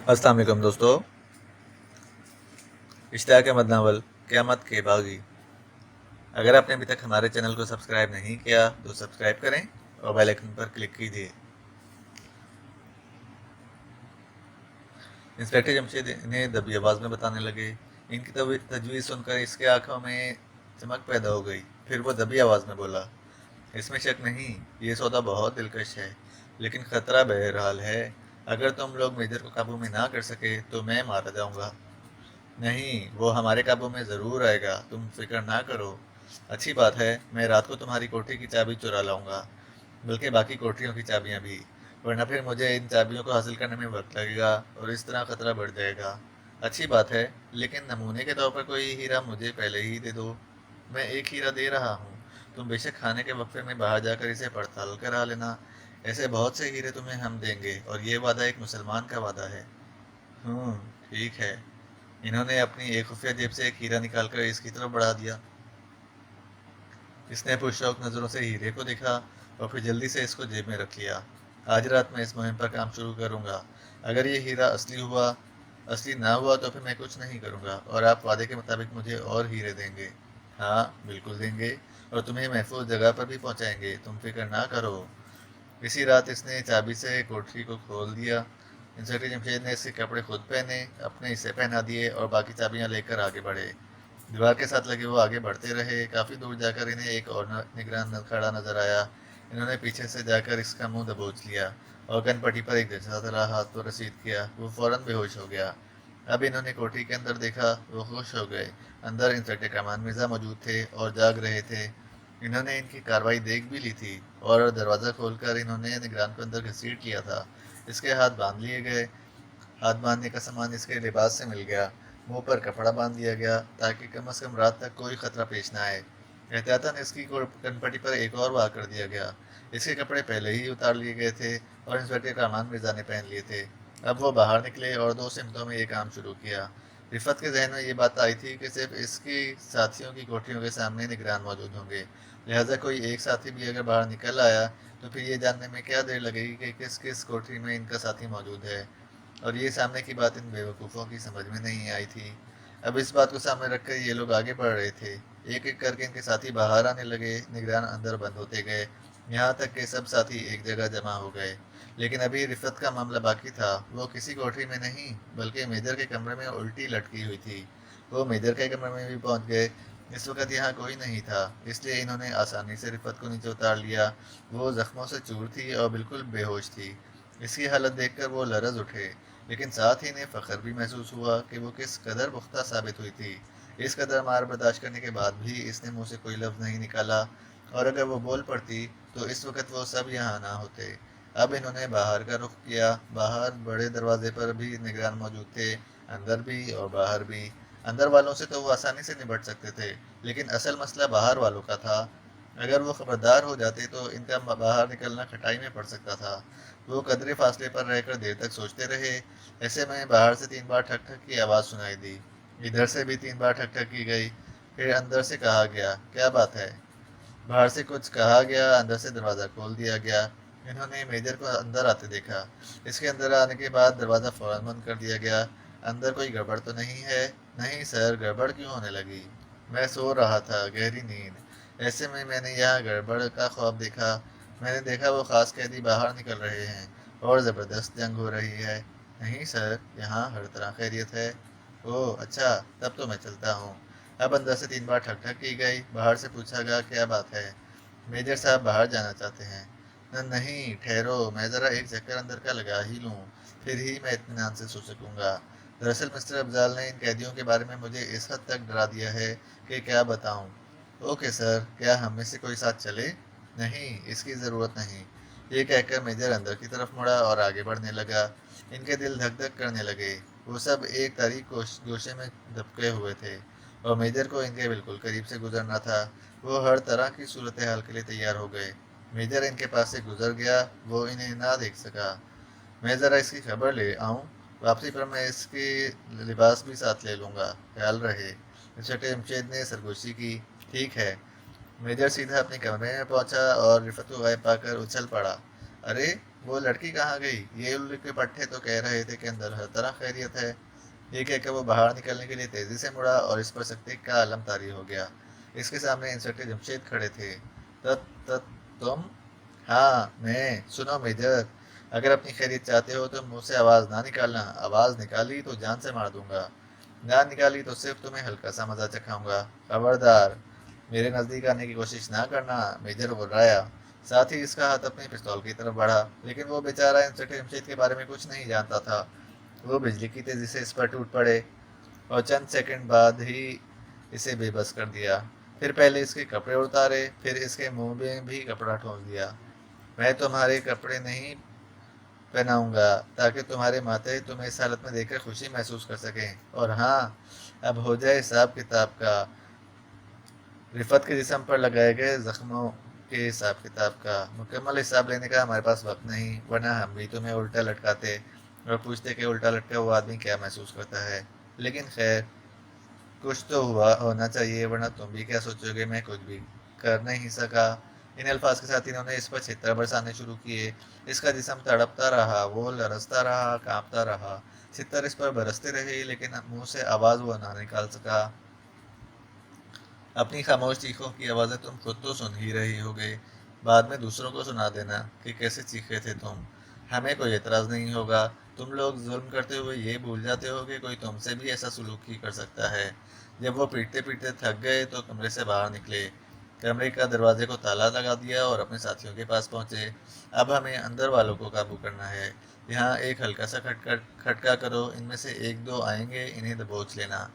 अस्सलाम वालेकुम दोस्तों। इश्तियाक अहमद नावल क़यामत के बागी। अगर आपने अभी तक हमारे चैनल को सब्सक्राइब नहीं किया तो सब्सक्राइब करें और बेल आइकन पर क्लिक कीजिए। इंस्पेक्टर जमशेद इन्हें दबी आवाज़ में बताने लगे। इनकी तजवीज़ सुनकर इसके आंखों में चमक पैदा हो गई। फिर वो दबी आवाज़ में बोला, इसमें शक नहीं, ये सौदा बहुत दिलकश है, लेकिन ख़तरा बहरहाल है। अगर तुम लोग मेजर को काबू में ना कर सके तो मैं मारा जाऊंगा। नहीं, वो हमारे काबू में ज़रूर आएगा, तुम फिक्र ना करो। अच्छी बात है, मैं रात को तुम्हारी कोठरी की चाबी चुरा लाऊंगा, बल्कि बाकी कोठरियों की चाबियां भी, वरना फिर मुझे इन चाबियों को हासिल करने में वक्त लगेगा और इस तरह खतरा बढ़ जाएगा। अच्छी बात है, लेकिन नमूने के तौर पर कोई हीरा मुझे पहले ही दे दो। मैं एक हीरा दे रहा हूँ, तुम बेशक खाने के वक्फे में बाहर जाकर इसे पड़ताल करा लेना। ऐसे बहुत से हीरे तुम्हें हम देंगे और ये वादा एक मुसलमान का वादा है। हम्म, ठीक है। इन्होंने अपनी एक खुफिया जेब से एक हीरा निकालकर इसकी तरफ बढ़ा दिया। इसने पुरशौक नज़रों से हीरे को देखा और फिर जल्दी से इसको जेब में रख लिया। आज रात मैं इस मुहिम पर काम शुरू करूंगा। अगर ये हीरा असली ना हुआ तो फिर मैं कुछ नहीं करूंगा और आप वादे के मुताबिक मुझे और हीरे देंगे। हाँ, बिल्कुल देंगे, और तुम्हें महफूज जगह पर भी पहुंचाएंगे, तुम फिक्र ना करो। इसी रात इसने चाबी से कोठरी को खोल दिया। इंस्पेक्टर जमशेद ने इसके कपड़े खुद पहने, अपने हिस्से पहना दिए और बाकी चाबियां लेकर आगे बढ़े। दीवार के साथ लगे वो आगे बढ़ते रहे। काफ़ी दूर जाकर इन्हें एक और निगरान खड़ा नजर आया। इन्होंने पीछे से जाकर इसका मुंह दबोच लिया और गन पट्टी पर एक जैसा तरह हाथ पर रसीद किया। वो फौरन बेहोश हो गया। अब इन्होंने कोठरी के अंदर देखा, वो खुश हो गए। अंदर इंस्पेक्टर कमान मिर्जा मौजूद थे और जाग रहे थे। इन्होंने इनकी कार्रवाई देख भी ली थी और दरवाज़ा खोलकर इन्होंने निगरान को अंदर घसीट लिया था। इसके हाथ बांध लिए गए। हाथ बांधने का सामान इसके लिबास से मिल गया। मुंह पर कपड़ा बांध दिया गया ताकि कम से कम रात तक कोई खतरा पेश न आए। एहतियातन इसकी कनपटी पर एक और वार कर दिया गया। इसके कपड़े पहले ही उतार लिए गए थे और इंस्पेक्टर रहमान मिर्जा ने पहन लिए थे। अब वो बाहर निकले और 2 सिमटों में ये काम शुरू किया। रिफत के जहन में ये बात आई थी कि सिर्फ इसकी साथियों की कोठरियों के सामने निगरान मौजूद होंगे, लिहाजा कोई एक साथी भी अगर बाहर निकल आया तो फिर ये जानने में क्या देर लगेगी कि किस किस कोठरी में इनका साथी मौजूद है। और ये सामने की बात इन बेवकूफ़ों की समझ में नहीं आई थी। अब इस बात को सामने रखकर ये लोग आगे बढ़ रहे थे। एक एक करके इनके साथी बाहर आने लगे, निगरान अंदर बंद होते गए, यहाँ तक कि सब साथी एक जगह जमा हो गए। लेकिन अभी रिफत का मामला बाकी था। वो किसी कोठरी में नहीं बल्कि मेजर के कमरे में उल्टी लटकी हुई थी। वो मेजर के कमरे में भी पहुंच गए। इस वक्त यहाँ कोई नहीं था, इसलिए इन्होंने आसानी से रिफत को नीचे उतार लिया। वो जख्मों से चूर थी और बिल्कुल बेहोश थी। इसकी हालत देखकर वो लरज उठे, लेकिन साथ ही इन्हें फ़ख्र भी महसूस हुआ कि वो किस कदर पुख्ता साबित हुई थी। इस कदर मार बर्दाश्त करने के बाद भी इसने मुंह से कोई लफ्ज़ नहीं निकाला, और अगर वो बोल पड़ती तो इस वक्त वो सब यहाँ ना होते। अब इन्होंने बाहर का रुख किया। बाहर बड़े दरवाजे पर भी निगरान मौजूद थे, अंदर भी और बाहर भी। अंदर वालों से तो वो आसानी से निपट सकते थे, लेकिन असल मसला बाहर वालों का था। अगर वो खबरदार हो जाते तो इनका बाहर निकलना खटाई में पड़ सकता था। वो कदरे फासले पर रहकर देर तक सोचते रहे। ऐसे में बाहर से 3 बार ठक ठक की आवाज़ सुनाई दी। इधर से भी 3 बार ठक ठक की गई। फिर अंदर से कहा गया, क्या बात है? बाहर से कुछ कहा गया, अंदर से दरवाज़ा खोल दिया गया। इन्होंने मेजर को अंदर आते देखा। इसके अंदर आने के बाद दरवाज़ा फौरन बंद कर दिया गया। अंदर कोई गड़बड़ तो नहीं है? नहीं सर, गड़बड़ क्यों होने लगी? मैं सो रहा था, गहरी नींद। ऐसे में मैंने यहाँ गड़बड़ का ख्वाब देखा। मैंने देखा वो ख़ास कैदी बाहर निकल रहे हैं और ज़बरदस्त जंग हो रही है। नहीं सर, यहाँ हर तरह खैरियत है। ओह अच्छा, तब तो मैं चलता हूँ। अब अंदर से 3 बार ठक ठक की गई। बाहर से पूछा गया, क्या बात है? मेजर साहब बाहर जाना चाहते हैं। नहीं, ठहरो, मैं ज़रा एक चक्कर अंदर का लगा ही लूँ, फिर ही मैं इत्मीनान से सो सकूँगा। दरअसल मिस्टर अफजाल ने इन कैदियों के बारे में मुझे इस हद तक डरा दिया है कि क्या बताऊँ। ओके सर, क्या हम में से कोई साथ चले? नहीं, इसकी ज़रूरत नहीं। ये कहकर मेजर अंदर की तरफ मुड़ा और आगे बढ़ने लगा। इनके दिल धक धक करने लगे। वो सब एक तारीख गोशे में दबके हुए थे और मेजर को इनके बिल्कुल करीब से गुजरना था। वो हर तरह की सूरत हाल के लिए तैयार हो गए। मेजर इनके पास से गुजर गया, वो इन्हें ना देख सका। मैं ज़रा इसकी खबर ले आऊँ? वापसी पर मैं इसकी लिबास भी साथ ले लूँगा, ख्याल रहे। इंस्पेक्टर जमशेद ने सरगोशी की। ठीक है। मेजर सीधा अपने कमरे में पहुंचा और रिफत को गायब पाकर उछल पड़ा। अरे, وہ لڑکی کہاں گئی؟ یہ الو کے پٹھے تو کہہ رہے تھے کہ اندر ہر طرح خیریت ہے۔ یہ کہہ کر وہ باہر نکلنے کے لیے تیزی سے مڑا اور اس پر سکتے کا عالم طاری ہو گیا۔ اس کے سامنے انسپکٹر جمشید کھڑے تھے۔ تت تت تم؟ ہاں میں۔ سنو میجر، اگر اپنی خیریت چاہتے ہو تو منہ سے آواز نہ نکالنا، آواز نکالی تو جان سے مار دوں گا، نہ نکالی تو صرف تمہیں ہلکا سا مزہ چکھاؤں گا، خبردار میرے نزدیک آنے کی کوشش نہ کرنا۔ میجر غرایا، ساتھ ہی اس کا ہاتھ اپنے پستول کی طرف بڑھا، لیکن وہ بیچارہ انسپکٹر جمشید کے بارے میں کچھ نہیں جانتا تھا۔ وہ بجلی کی تیزی سے اس پر ٹوٹ پڑے اور چند سیکنڈ بعد ہی اسے بے بس کر دیا۔ پھر پہلے اس کے کپڑے اتارے، پھر اس کے منہ میں بھی کپڑا ٹھونس دیا۔ میں تمہارے کپڑے نہیں پہناؤں گا تاکہ تمہارے ماتے تمہیں اس حالت میں دیکھ کر خوشی محسوس کر سکیں، اور ہاں اب ہو جائے حساب کتاب کا، رفت کے جسم پر لگائے گئے زخموں کے حساب کتاب کا۔ مکمل حساب لینے کا ہمارے پاس وقت نہیں، ورنہ ہم بھی تمہیں الٹا لٹکاتے اور پوچھتے کہ الٹا لٹکا وہ آدمی کیا محسوس کرتا ہے، لیکن خیر کچھ تو ہونا چاہیے، ورنہ تم بھی کیا سوچو گے میں کچھ بھی کر نہیں سکا۔ ان الفاظ کے ساتھ انہوں نے اس پر چھتر برسانے شروع کیے۔ اس کا جسم تڑپتا رہا، وہ لرزتا رہا، کانپتا رہا، چھتر اس پر برستے رہے، لیکن منہ سے آواز وہ نہ نکال سکا۔ اپنی خاموش چیخوں کی آوازیں تم خود تو سن ہی رہی ہوگے، بعد میں دوسروں کو سنا دینا کہ کیسے چیخے تھے تم، ہمیں کوئی اعتراض نہیں ہوگا۔ تم لوگ ظلم کرتے ہوئے یہ بھول جاتے ہو کہ کوئی تم سے بھی ایسا سلوک ہی کر سکتا ہے۔ جب وہ پیٹتے پیٹتے تھک گئے تو کمرے سے باہر نکلے، کمرے کا دروازے کو تالا لگا دیا اور اپنے ساتھیوں کے پاس پہنچے۔ اب ہمیں اندر والوں کو قابو کرنا ہے، یہاں ایک ہلکا سا کھٹکا کرو، ان میں سے ایک دو آئیں گے، انہیں دبوچ لینا۔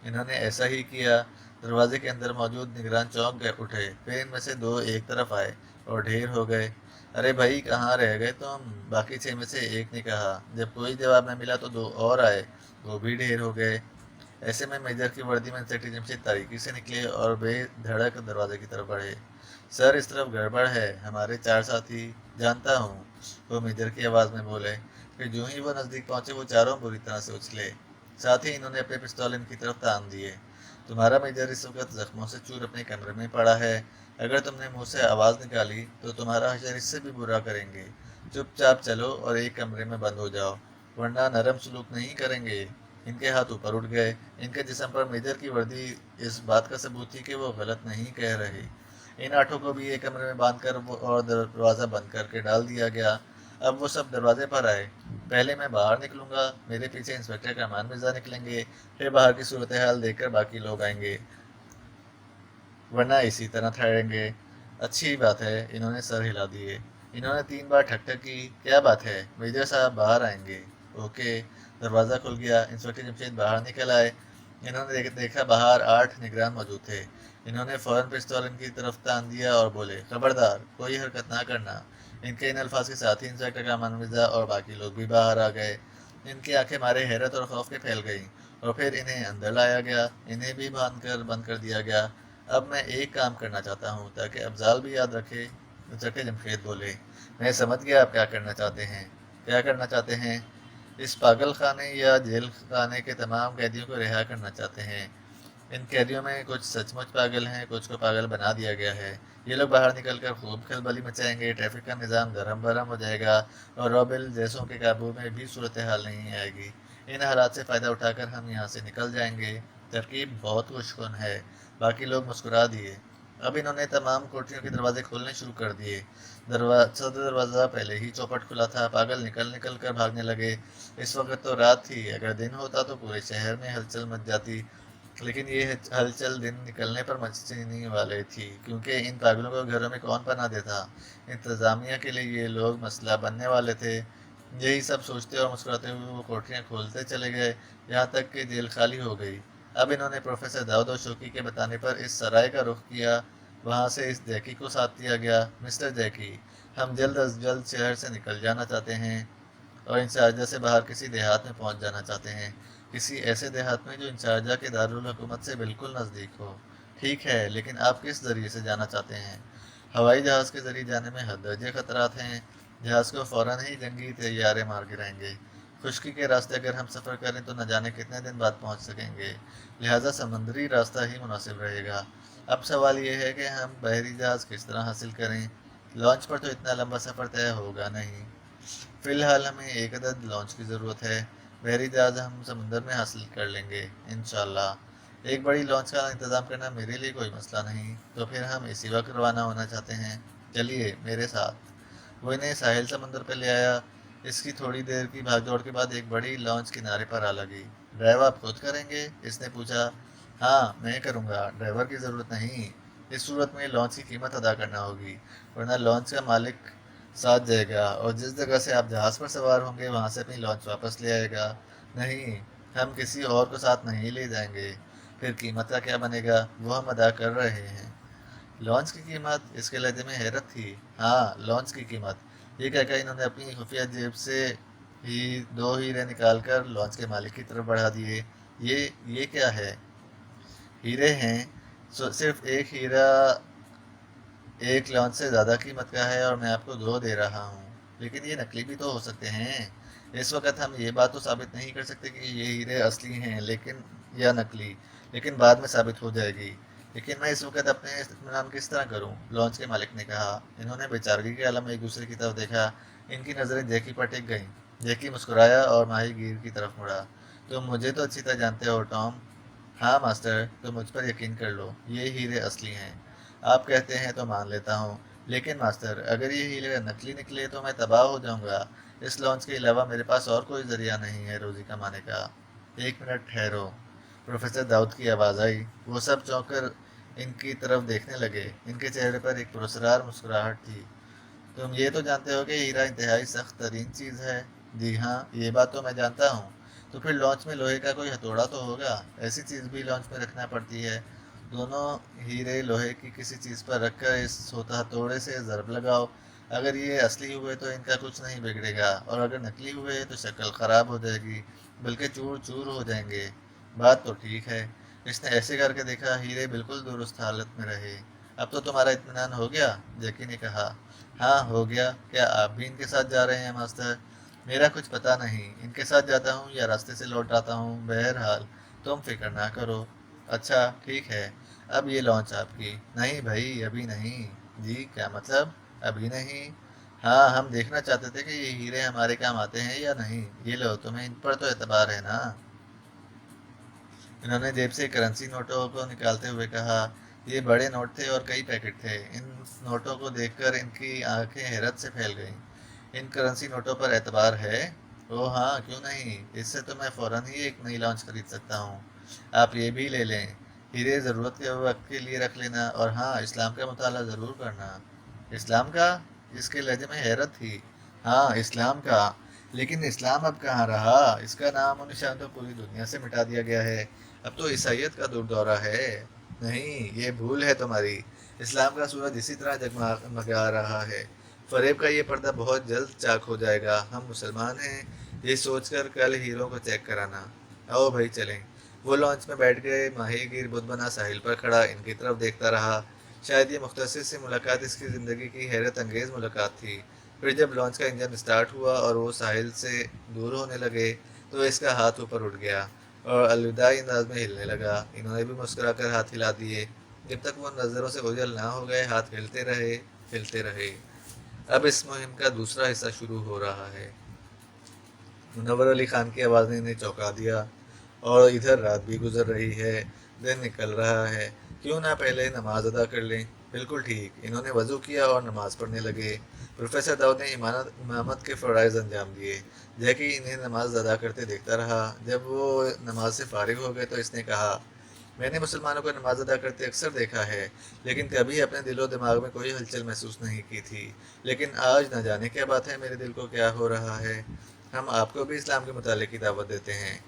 انہوں نے ایسا ہی کیا۔ دروازے کے اندر موجود نگران چونک گئے اٹھے، پھر ان میں سے دو ایک طرف آئے اور ڈھیر ہو گئے۔ ارے بھائی کہاں رہ گئے تم؟ باقی 6 میں سے ایک نے کہا۔ جب کوئی جواب نہ ملا تو دو اور آئے، وہ بھی ڈھیر ہو گئے۔ ایسے میں میجر کی وردی میں انسپکٹر جمشید تاریکی سے نکلے اور بے دھڑک دروازے کی طرف بڑھے۔ سر اس طرف گڑبڑ ہے، ہمارے 4 ساتھی۔ جانتا ہوں، وہ میجر کی آواز میں بولے۔ پھر جو ہی وہ نزدیک پہنچے وہ چاروں بری طرح سے اچھلے، ساتھ ہی انہوں نے اپنے پستول ان کی طرف تان دیے۔ تمہارا میجر اس وقت زخموں سے چور اپنے کمرے میں پڑا ہے، اگر تم نے منہ سے آواز نکالی تو تمہارا حشر اس سے بھی برا کریں گے۔ چپ چاپ چلو اور ایک کمرے میں بند ہو جاؤ، ورنہ نرم سلوک نہیں کریں گے۔ ان کے ہاتھ اوپر اٹھ گئے، ان کے جسم پر میجر کی وردی اس بات کا ثبوت تھی کہ وہ غلط نہیں کہہ رہے۔ ان 8 کو بھی ایک کمرے میں باندھ کر اور دروازہ بند کر کے ڈال دیا گیا۔ اب وہ سب دروازے پر آئے۔ پہلے میں باہر نکلوں گا، میرے پیچھے انسپکٹر کامران مرزا نکلیں گے، پھر باہر کی صورتحال دیکھ کر باقی لوگ آئیں گے، ورنہ اسی طرح ٹھہریں گے۔ اچھی بات ہے، انہوں نے سر ہلا دیے۔ انہوں نے 3 بار ٹھک ٹھک کی۔ کیا بات ہے؟ میجر صاحب باہر آئیں گے۔ اوکے۔ دروازہ کھل گیا، انسپکٹر جمشید باہر نکل آئے۔ انہوں نے دیکھا باہر 8 نگران موجود تھے۔ انہوں نے فوراً پستول ان کی طرف تان دیا اور بولے، خبردار کوئی حرکت نہ کرنا۔ ان کے ان الفاظ کے ساتھ ہی انسپکٹر کامران مرزا اور باقی لوگ بھی باہر آ گئے۔ ان کی آنکھیں مارے حیرت اور خوف کے پھیل گئیں، اور پھر انہیں اندر لایا گیا، انہیں بھی بند کر دیا گیا۔ اب میں ایک کام کرنا چاہتا ہوں تاکہ افضال بھی یاد رکھے۔ انسپکٹر جمشید بولے، میں سمجھ گیا آپ کیا کرنا چاہتے ہیں۔ کیا کرنا چاہتے ہیں؟ اس پاگل خانے یا جیل خانے کے تمام قیدیوں کو رہا کرنا چاہتے ہیں۔ ان قیدیوں میں کچھ سچ مچ پاگل ہیں، کچھ کو پاگل بنا دیا گیا ہے۔ یہ لوگ باہر نکل کر خوب کھلبلی مچائیں گے، ٹریفک کا نظام درہم برہم ہو جائے گا، اور روبل جیسوں کے قابو میں بھی صورتحال نہیں آئے گی۔ ان حالات سے فائدہ اٹھا کر ہم یہاں سے نکل جائیں گے۔ ترکیب بہت خوش کن ہے۔ باقی لوگ مسکرا دیے۔ اب انہوں نے تمام کوٹریوں کے دروازے کھولنے شروع کر دیے۔ صدر دروازہ پہلے ہی چوپٹ کھلا تھا، پاگل نکل کر بھاگنے لگے۔ اس وقت تو رات تھی، اگر دن ہوتا تو پورے شہر میں ہلچل مچ جاتی، لیکن یہ ہلچل دن نکلنے پر مچنے والے تھی، کیونکہ ان پاگلوں کو گھروں میں کون پناہ دیتا۔ انتظامیہ کے لیے یہ لوگ مسئلہ بننے والے تھے۔ یہی سب سوچتے اور مسکراتے ہوئے وہ کوٹریاں کھولتے چلے گئے، یہاں تک کہ جیل خالی ہو گئی۔ اب انہوں نے پروفیسر داؤد اور شوقی کے بتانے پر اس سرائے کا رخ کیا۔ وہاں سے اس جیکی کو ساتھ دیا گیا۔ مسٹر جیکی، ہم جلد از جلد شہر سے نکل جانا چاہتے ہیں اور ان شارجہ سے باہر کسی دیہات میں پہنچ جانا چاہتے ہیں، کسی ایسے دیہات میں جو ان شارجہ کے دارالحکومت سے بالکل نزدیک ہو۔ ٹھیک ہے، لیکن آپ کس ذریعے سے جانا چاہتے ہیں؟ ہوائی جہاز کے ذریعے جانے میں حد درجے خطرات ہیں، جہاز کو فوراً ہی جنگی طیارے مار گرائیں گے۔ خشکی کے راستے اگر ہم سفر کریں تو نہ جانے کتنے دن بعد پہنچ سکیں گے، لہٰذا سمندری راستہ ہی مناسب رہے گا۔ اب سوال یہ ہے کہ ہم بحری جہاز کس طرح حاصل کریں؟ لانچ پر تو اتنا لمبا سفر طے ہوگا نہیں۔ फी الحال हमें एक अदद लॉन्च की ज़रूरत है। बहरी जहाज़ हम समुंदर में हासिल कर लेंगे इंशाल्लाह। एक बड़ी लॉन्च का इंतज़ाम करना मेरे लिए कोई मसला नहीं। तो फिर हम इसी वक्त रवाना होना चाहते हैं। चलिए मेरे साथ। वो इन्हें साहिल समंदर पर ले आया। इसकी थोड़ी देर की भागदौड़ के बाद एक बड़ी लॉन्च किनारे पर आ लगी। ड्राइव आप खुद करेंगे? इसने पूछा। हाँ मैं करूँगा, ड्राइवर की ज़रूरत नहीं। इस सूरत में लॉन्च की कीमत अदा करना होगी, वरना लॉन्च का मालिक साथ जाएगा और जिस जगह से आप जहाज़ पर सवार होंगे वहाँ से अपनी लॉन्च वापस ले आएगा। नहीं, हम किसी और को साथ नहीं ले जाएंगे। फिर कीमत का क्या बनेगा? वो हम अदा कर रहे हैं। लॉन्च की कीमत? इसके लहजे में हैरत थी। हाँ लॉन्च की कीमत। ये कहकर इन्होंने अपनी खुफिया जेब से ही 2 हीरे निकाल कर लॉन्च के मालिक की तरफ बढ़ा दिए। ये क्या है? हीरे हैं। सिर्फ एक हीरा एक लॉन्च से ज़्यादा कीमत का है और मैं आपको 2 दे रहा हूँ। लेकिन ये नकली भी तो हो सकते हैं। इस वक्त हम ये बात तो साबित नहीं कर सकते कि ये हीरे असली हैं लेकिन या नकली, लेकिन बाद में साबित हो जाएगी। लेकिन मैं इस वक्त अपने इत्मीनान किस तरह करूँ? लॉन्च के मालिक ने कहा। इन्होंने बेचारगी के आलम में एक दूसरे की तरफ देखा। इनकी नज़रें जैकी पर टिक गईं। जैकी मुस्कुराया और माही गिर की तरफ मुड़ा। तुम मुझे तो अच्छी तरह जानते हो टॉम। हाँ मास्टर, तो मुझ पर यकीन कर लो, ये हीरे असली हैं। आप कहते हैं तो मान लेता हूँ, लेकिन मास्टर अगर ये हीरे नकली निकले तो मैं तबाह हो जाऊंगा। इस लॉन्च के अलावा मेरे पास और कोई जरिया नहीं है रोजी कमाने का। 1 मिनट ठहरो। प्रोफेसर दाऊद की आवाज़ आई। वो सब चौंक कर इनकी तरफ देखने लगे। इनके चेहरे पर एक पुरस्कार मुस्कुराहट थी। तुम ये तो जानते हो कि हीरा इंतहाई सख्त तरीन चीज़ है। जी हाँ, ये बात तो मैं जानता हूँ। तो फिर लॉन्च में लोहे का कोई हथौड़ा तो होगा। ऐसी चीज़ भी लॉन्च में रखना पड़ती है। दोनों हीरे लोहे की किसी चीज़ पर रखकर इस हथौड़े से ज़रब लगाओ। अगर ये असली हुए तो इनका कुछ नहीं बिगड़ेगा, और अगर नकली हुए तो शक्ल ख़राब हो जाएगी, बल्कि चूर चूर हो जाएंगे। बात तो ठीक है। इसने ऐसे करके देखा। हीरे बिल्कुल दुरुस्त हालत में रहे। अब तो तुम्हारा इत्मीनान हो गया? जैकी ने कहा। हाँ हो गया। क्या आप भी इनके साथ जा रहे हैं मास्टर? मेरा कुछ पता नहीं, इनके साथ जाता हूँ या रास्ते से लौट आता हूँ। बहरहाल तुम फिक्र ना करो। अच्छा ठीक है। अब ये लॉन्च आपकी। नहीं भाई अभी नहीं। जी क्या मतलब? अभी नहीं? हाँ हम देखना चाहते थे कि ये हीरे हमारे काम आते हैं या नहीं। ये लो, तुम्हें इन पर तो एतबार है ना? इन्होंने जेब से करेंसी नोटों को निकालते हुए कहा। ये बड़े नोट थे और कई पैकेट थे। इन नोटों को देखकर इनकी आंखें हैरत से फैल गईं। इन करेंसी नोटों पर एतबार है? ओह हाँ क्यों नहीं, इससे तो मैं फ़ौरन ही एक नई लॉन्च खरीद सकता हूँ। आप ये भी ले लें। हीरे ज़रूरत के वक्त के लिए रख लेना, और हाँ इस्लाम का मुताला ज़रूर करना। इस्लाम का? इसके लहजे में हैरत थी। हाँ इस्लाम का। लेकिन इस्लाम अब कहाँ रहा? इसका नाम और निशान तो पूरी दुनिया से मिटा दिया गया है। अब तो ईसाइयत का दूर दौरा है। नहीं ये भूल है तुम्हारी। इस्लाम का सूरज इसी तरह जगमगा रहा है। फरेब का ये पर्दा बहुत जल्द चाक हो जाएगा। हम मुसलमान हैं, ये सोचकर कल हीरो को चेक कराना। आओ भाई चलें। वो लॉन्च में बैठ गए। माहीगीर बुत बना साहिल पर खड़ा इनकी तरफ देखता रहा। शायद ये मुख्तसर सी मुलाकात इसकी ज़िंदगी की हैरत अंगेज़ मुलाकात थी। फिर जब लॉन्च का इंजन स्टार्ट हुआ और वो साहिल से दूर होने लगे तो इसका हाथ ऊपर उठ गया और अलविदाई अंदाज में हिलने लगा। इन्होंने भी मुस्कुरा कर हाथ हिला दिए। जब तक वो नज़रों से ओझल ना हो गए हाथ हिलते रहे हिलते रहे। अब इस मुहिम का दूसरा हिस्सा शुरू हो रहा है। मुनव्वर अली खान की आवाज़ ने इन्हें चौंका दिया। और इधर रात भी गुजर रही है, दिन निकल रहा है। क्यों ना पहले नमाज अदा कर लें? बिल्कुल ठीक। इन्होंने वज़ू किया और नमाज पढ़ने लगे। प्रोफेसर दाऊद ने इमामत के फ़राइज़ अंजाम दिए। जैकी इन्हें नमाज अदा करते देखता रहा। जब वो नमाज से फारिग हो गए तो इसने कहा, मैंने मुसलमानों को नमाज अदा करते अक्सर देखा है, लेकिन कभी अपने दिलो दिमाग में कोई हलचल महसूस नहीं की थी। लेकिन आज न जाने क्या बात है, मेरे दिल को क्या हो रहा है। हम आपको भी इस्लाम के मुताले की दावत देते हैं,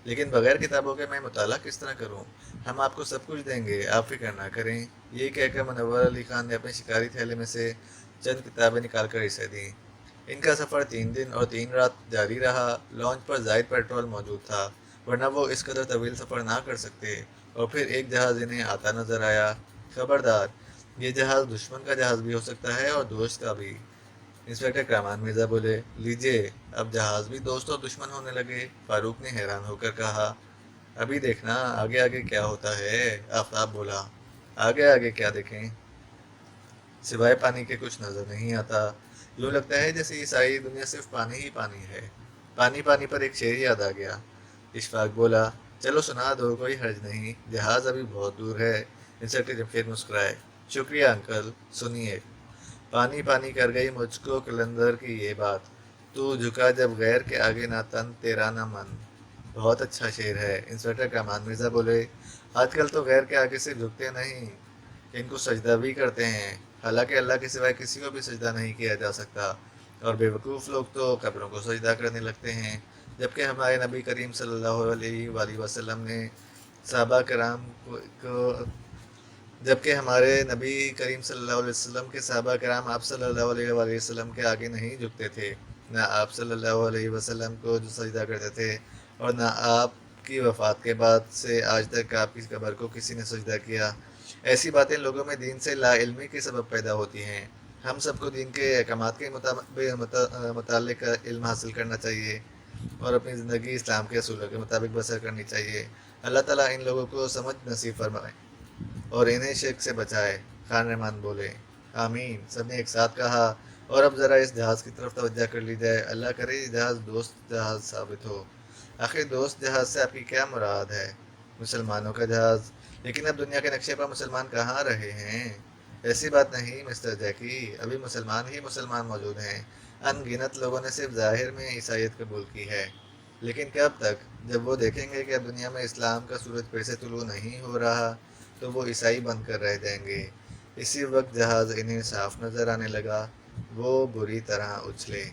लेकिन बगैर किताबों के मैं मुताला किस तरह करूं? हम आपको सब कुछ देंगे, आप फिक्र ना करें। ये कहकर मुनव्वर अली खान ने अपने शिकारी थैले में से चंद किताबें निकाल कर इसे दी। इनका सफ़र 3 दिन और 3 रात जारी रहा। लॉन्च पर जायद पेट्रोल मौजूद था, वरना वो इस कदर तवील सफ़र ना कर सकते। और फिर एक जहाज़ इन्हें आता नजर आया। खबरदार, ये जहाज़ दुश्मन का जहाज़ भी हो सकता है और दोस्त का भी। इंस्पेक्टर कामान मिर्जा बोले, लीजिए अब जहाज़ भी दोस्त और दुश्मन होने लगे। फारूक ने हैरान होकर कहा, अभी देखना आगे आगे क्या होता है। आफ्ताब बोला, आगे आगे क्या देखें? सिवाय पानी के कुछ नज़र नहीं आता। यूँ लगता है जैसे ये सारी दुनिया सिर्फ पानी ही पानी है। पानी पानी पर एक शेर याद आ गया। इशफाक बोला, चलो सुना दो, कोई हर्ज नहीं, जहाज अभी बहुत दूर है। इंस्पेक्टर जमशेद मुस्कुराए, शुक्रिया अंकल, सुनिए। पानी पानी कर गई मुझको कलंदर की ये बात, तू झुका जब गैर के आगे ना तन तेरा ना मन। बहुत अच्छा शेर है। इंस्पेक्टर कामान मिर्जा बोले, आजकल तो गैर के आगे से झुकते नहीं, इनको सजदा भी करते हैं। हालांकि अल्लाह के सिवाय किसी को भी सजदा नहीं किया जा सकता, और बेवकूफ़ लोग तो कब्रों को सजदा करने लगते हैं। जबकि हमारे नबी करीम सल्लल्लाहु अलैहि वसल्लम ने सहाबा कराम को जबकि हमारे नबी करीम सल्लल्लाहु अलैहि वसल्लम के सहाबा कराम आप सल्लल्लाहु अलैहि वसल्लम के आगे नहीं झुकते थे। ना आप सल्लल्लाहु अलैहि वसल्लम को जो सजदा करते थे, और ना आपकी वफ़ात के बाद से आज तक आपकी कब्र को किसी ने सजदा किया। ऐसी बातें लोगों में दीन से लाइल्मी के सबब पैदा होती हैं। हम सबको दीन के अहकामात के मुतालिक इल्म हासिल करना चाहिए और अपनी ज़िंदगी इस्लाम के असूलों के मुताबिक बसर करनी चाहिए। अल्लाह ताला इन लोगों को समझ नसीब फरमाए और इन्हें शिर्क से बचाए। खान रहमान बोले, आमीन। सबने एक साथ कहा। और अब ज़रा इस जहाज़ की तरफ तवज्जो कर ली जाए। अल्लाह करे ये जहाज़ दोस्त जहाज़ साबित हो। आखिर दोस्त जहाज़ से आपकी क्या मुराद है? मुसलमानों का जहाज़। लेकिन अब दुनिया के नक्शे पर मुसलमान कहाँ रहे हैं? ऐसी बात नहीं मिस्टर जैकी, अभी मुसलमान ही मुसलमान मौजूद हैं। अनगिनत लोगों ने सिर्फ ज़ाहिर में ईसाईयत कबूल की है, लेकिन कब तक? जब वो देखेंगे कि अब दुनिया में इस्लाम का सूरज फिर से तुलू नहीं हो रहा, तो वो ईसाई बनकर रह जाएंगे। इसी वक्त जहाज़ इन्हें साफ नज़र आने लगा। वो बुरी तरह उछले।